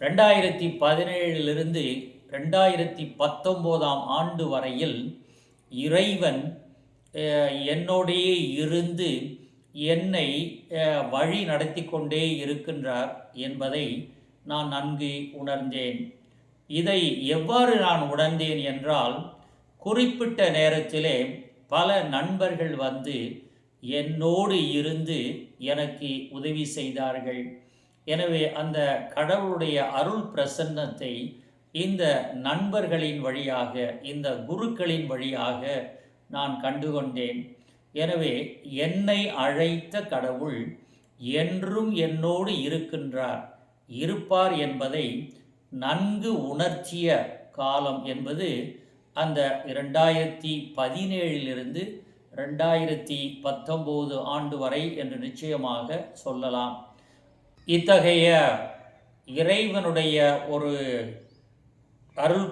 2017 2019 ஆண்டு வரையில் இறைவன் என்னோடையே இருந்து என்னை வழி நடத்தி கொண்டே இருக்கின்றார் என்பதை நான் நன்கு உணர்ந்தேன். இதை எவ்வாறு நான் உணர்ந்தேன் என்றால், குறிப்பிட்ட நேரத்திலே பல நண்பர்கள் வந்து என்னோடு இருந்து எனக்கு உதவி செய்தார்கள். எனவே அந்த கடவுளுடைய அருள் பிரசன்னத்தை இந்த நண்பர்களின் வழியாக, இந்த குருக்களின் வழியாக நான் கண்டுகொண்டேன். எனவே என்னை அழைத்த கடவுள் என்றும் என்னோடு இருப்பார் என்பதை நன்கு உணர்த்திய காலம் என்பது அந்த 2017 2019 ஆண்டு வரை என்று நிச்சயமாக சொல்லலாம். இத்தகைய இறைவனுடைய ஒரு அருள்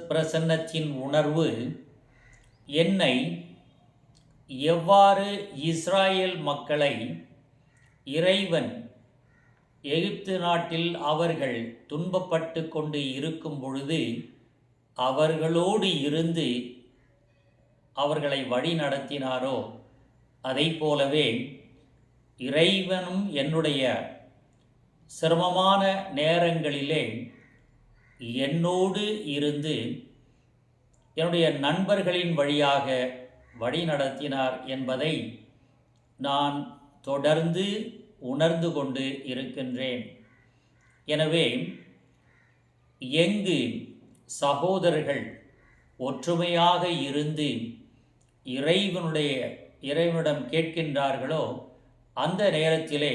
பிரசன்னத்தின் உணர்வு என்னை எவ்வாறு இஸ்ராயேல் மக்களை இறைவன் எகிப்து நாட்டில் அவர்கள் துன்பப்பட்டு கொண்டு இருக்கும் பொழுது அவர்களோடு இருந்து அவர்களை வழி நடத்தினாரோ, அதை போலவே இறைவனும் என்னுடைய சிரமமான நேரங்களிலே என்னோடு இருந்து என்னுடைய நண்பர்களின் வழியாக வழி நடத்தினார் என்பதை நான் தொடர்ந்து உணர்ந்து கொண்டு இருக்கின்றேன். எனவே எங்கு சகோதரர்கள் ஒற்றுமையாக இருந்து இறைவனிடம் கேட்கின்றார்களோ, அந்த நேரத்திலே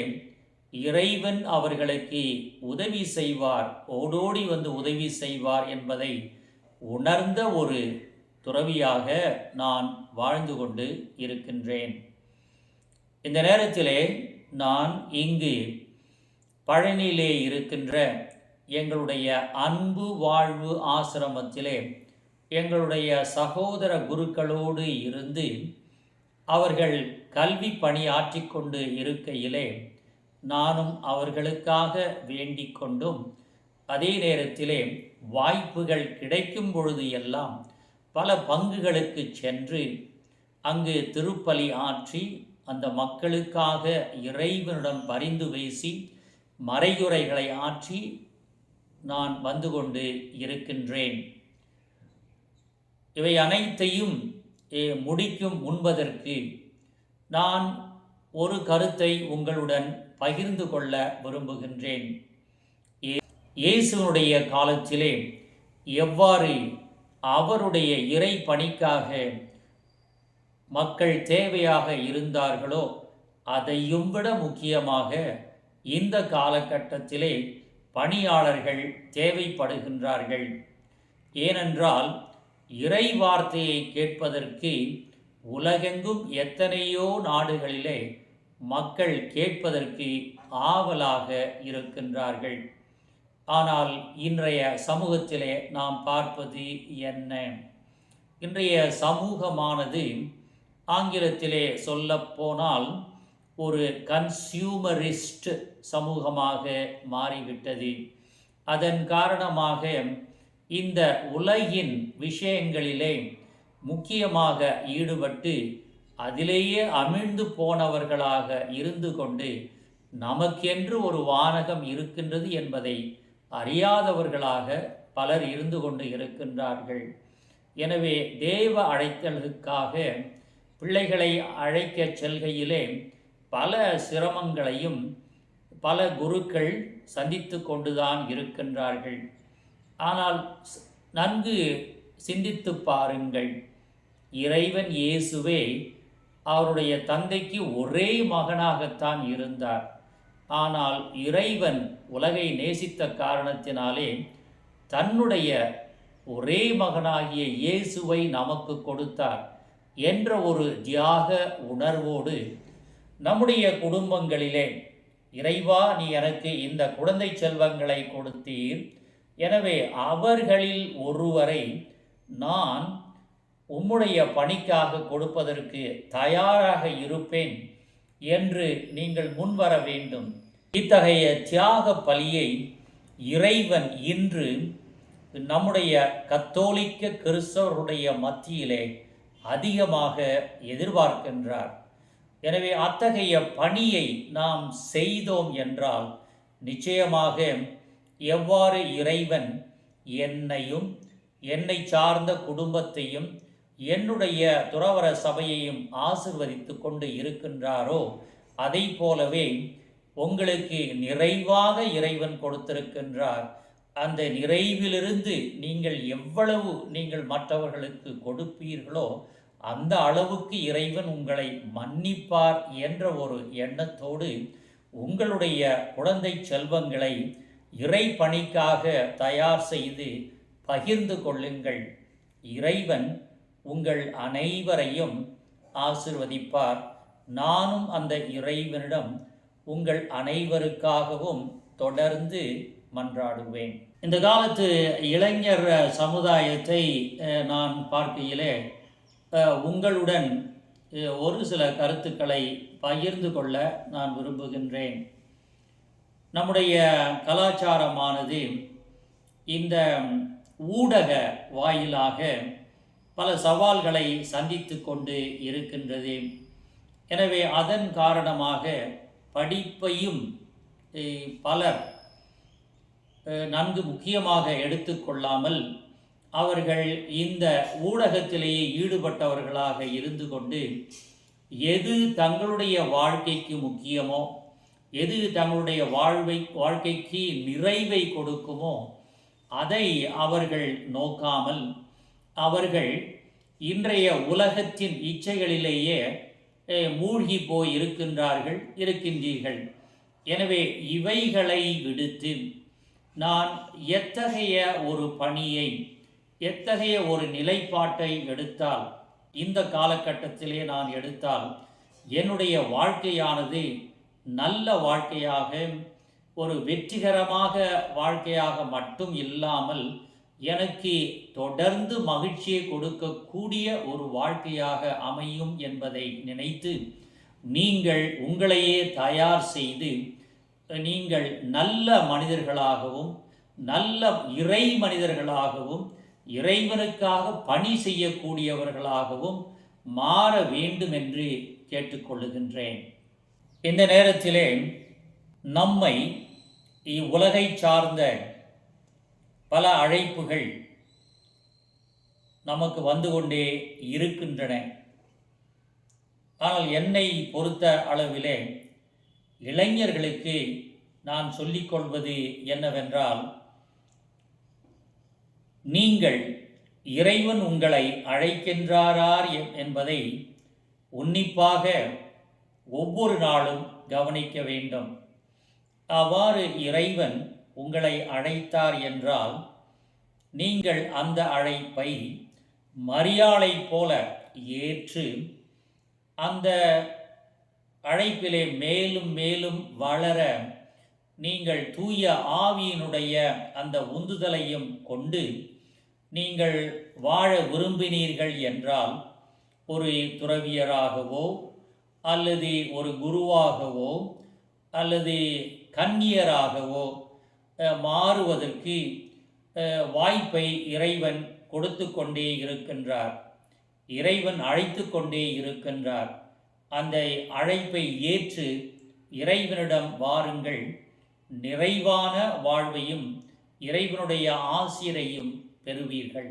இறைவன் அவர்களுக்கு உதவி செய்வார், ஓடோடி வந்து உதவி செய்வார் என்பதை உணர்ந்த ஒரு துறவியாக நான் வாழ்ந்து கொண்டு இருக்கின்றேன். இந்த நேரத்திலே நான் இங்கு பழனியிலே இருக்கின்ற எங்களுடைய அன்பு வாழ்வு ஆசிரமத்திலே எங்களுடைய சகோதர குருக்களோடு இருந்து அவர்கள் கல்வி பணி ஆற்றிக்கொண்டு இருக்கையிலே நானும் அவர்களுக்காக வேண்டிக் கொண்டும், அதே நேரத்திலே வாய்ப்புகள் கிடைக்கும் பொழுது எல்லாம் பல பங்குகளுக்கு சென்று அங்கு திருப்பலி ஆற்றி அந்த மக்களுக்காக இறைவனிடம் பரிந்து பேசி மறையுரைகளை ஆற்றி நான் வந்து கொண்டு இருக்கின்றேன். இவை அனைத்தையும் முடிக்கும் முன்பதற்கு நான் ஒரு கருத்தை உங்களுடன் பகிர்ந்து கொள்ள விரும்புகின்றேன். இயேசுனுடைய காலத்திலே எவ்வாறு அவருடைய இறை பணிக்காக மக்கள் தேவையாக இருந்தார்களோ, அதையும் விட முக்கியமாக இந்த காலகட்டத்திலே பணியாளர்கள் தேவைப்படுகின்றார்கள். ஏனென்றால் இறை வார்த்தையை கேட்பதற்கு உலகெங்கும் எத்தனையோ நாடுகளிலே மக்கள் கேட்பதற்கு ஆவலாக இருக்கின்றார்கள். ஆனால் இன்றைய சமூகத்திலே நாம் பார்ப்பது என்ன? இன்றைய சமூகமானது ஆங்கிலத்திலே சொல்லப்போனால் ஒரு கன்சியூமரிஸ்ட் சமூகமாக மாறிவிட்டது. அதன் காரணமாக இந்த உலகின் விஷயங்களிலே முக்கியமாக ஈடுபட்டு அதிலேயே அமிழ்ந்து போனவர்களாக இருந்து கொண்டு நமக்கென்று ஒரு வானகம் இருக்கின்றது என்பதை அறியாதவர்களாக பலர் இருந்து கொண்டு இருக்கின்றார்கள். எனவே தேவ அழைத்தலுக்காக பிள்ளைகளை அழைக்க செல்கையிலே பல சிரமங்களையும் பல குருக்கள் சந்தித்து கொண்டுதான் இருக்கின்றார்கள். ஆனால் நன்கு சிந்தித்து பாருங்கள், இறைவன் இயேசுவே அவருடைய தந்தைக்கு ஒரே மகனாகத்தான் இருந்தார். ஆனால் இறைவன் உலகை நேசித்த காரணத்தினாலே தன்னுடைய ஒரே மகனாகிய இயேசுவை நமக்கு கொடுத்தார் என்ற ஒரு தியாக உணர்வோடு நம்முடைய குடும்பங்களிலே, இறைவா நீ எனக்கு இந்த குழந்தை செல்வங்களை கொடுத்தீர், எனவே அவர்களில் ஒருவரை நான் உம்முடைய பணிக்காக கொடுப்பதற்கு தயாராக இருப்பேன் என்று நீங்கள் முன்வர வேண்டும். இத்தகைய தியாக பலியை இறைவன் இன்று நம்முடைய கத்தோலிக்க கிறிஸ்தவருடைய மத்தியிலே அதிகமாக எதிர்பார்க்கின்றார். எனவே அத்தகைய பணியை நாம் செய்தோம் என்றால் நிச்சயமாக எவ்வாறு இறைவன் என்னையும் என்னை சார்ந்த குடும்பத்தையும் என்னுடைய துறவற சபையையும் ஆசிர்வதித்து கொண்டு இருக்கின்றாரோ அதை போலவே உங்களுக்கு நிறைவாக இறைவன் கொடுத்திருக்கின்றார். அந்த நிறைவிலிருந்து நீங்கள் மற்றவர்களுக்கு கொடுப்பீர்களோ அந்த அளவுக்கு இறைவன் உங்களை மன்னிப்பார் என்ற ஒரு எண்ணத்தோடு உங்களுடைய குழந்தை செல்வங்களை இறை பணிக்காக தயார் செய்து பகிர்ந்து கொள்ளுங்கள். இறைவன் உங்கள் அனைவரையும் ஆசிர்வதிப்பார். நானும் அந்த இறைவனிடம் உங்கள் அனைவருக்காகவும் தொடர்ந்து மன்றாடுவேன். இந்த காலத்து இளைஞர் சமுதாயத்தை நான் பார்க்கையிலே உங்களுடன் ஒரு சில கருத்துக்களை பகிர்ந்து கொள்ள நான் விரும்புகின்றேன். நம்முடைய கலாச்சாரமானது இந்த ஊடக வாயிலாக பல சவால்களை சந்தித்து கொண்டு இருக்கின்றது. எனவே அதன் காரணமாக படிப்பையும் பலர் நன்கு முக்கியமாக எடுத்துக்கொள்ளாமல் அவர்கள் இந்த ஊடகத்திலேயே ஈடுபட்டவர்களாக இருந்து கொண்டு எது தங்களுடைய வாழ்க்கைக்கு முக்கியமோ, எது தங்களுடைய வாழ்க்கைக்கு நிறைவை கொடுக்குமோ அதை அவர்கள் நோக்காமல் அவர்கள் இன்றைய உலகத்தின் இச்சைகளிலேயே மூழ்கி போய் இருக்கின்றீர்கள். எனவே இவைகளை விடுத்து நான் எத்தகைய ஒரு பணியை, எத்தகைய ஒரு நிலைப்பாட்டை எடுத்தால், இந்த காலகட்டத்திலே நான் எடுத்தால் என்னுடைய வாழ்க்கையானது நல்ல வாழ்க்கையாக, ஒரு வெற்றிகரமாக வாழ்க்கையாக மட்டும் இல்லாமல் எனக்கு தொடர்ந்து மகிழ்ச்சியை கொடுக்கக்கூடிய ஒரு வாழ்க்கையாக அமையும் என்பதை நினைத்து நீங்கள் உங்களையே தயார் செய்து நீங்கள் நல்ல மனிதர்களாகவும் நல்ல இறை மனிதர்களாகவும் இறைவனுக்காக பணி செய்யக்கூடியவர்களாகவும் மாற வேண்டும் என்று கேட்டுக்கொள்ளுகின்றேன். இந்த நேரத்திலே நம்மை இவ்வுலகை சார்ந்த பல அழைப்புகள் நமக்கு வந்து கொண்டே இருக்கின்றன. ஆனால் என்னை பொறுத்த அளவிலே இளைஞர்களுக்கு நான் சொல்லிக்கொள்வது என்னவென்றால், நீங்கள் இறைவன் உங்களை அழைக்கின்றார் என்பதை உன்னிப்பாக ஒவ்வொரு நாளும் கவனிக்க வேண்டும். அவ்வாறு இறைவன் உங்களை அழைத்தார் என்றால் நீங்கள் அந்த அழைப்பை மரியாளை போல ஏற்று அந்த அழைப்பிலே மேலும் மேலும் வளர நீங்கள் தூய ஆவியினுடைய அந்த உந்துதலையும் கொண்டு நீங்கள் வாழ விரும்பினீர்கள் என்றால் ஒரு துறவியராகவோ அல்லது ஒரு குருவாகவோ அல்லது கன்னியராகவோ மாறுவதற்கு வாய்ப்பை இறைவன் கொடுத்து கொண்டே இருக்கின்றார். இறைவன் அழைத்து கொண்டே இருக்கின்றார். அந்த அழைப்பை ஏற்று இறைவனிடம் வாருங்கள். நிறைவான வாழ்வையும் இறைவனுடைய ஆசிரையும் பெறுவீர்கள்.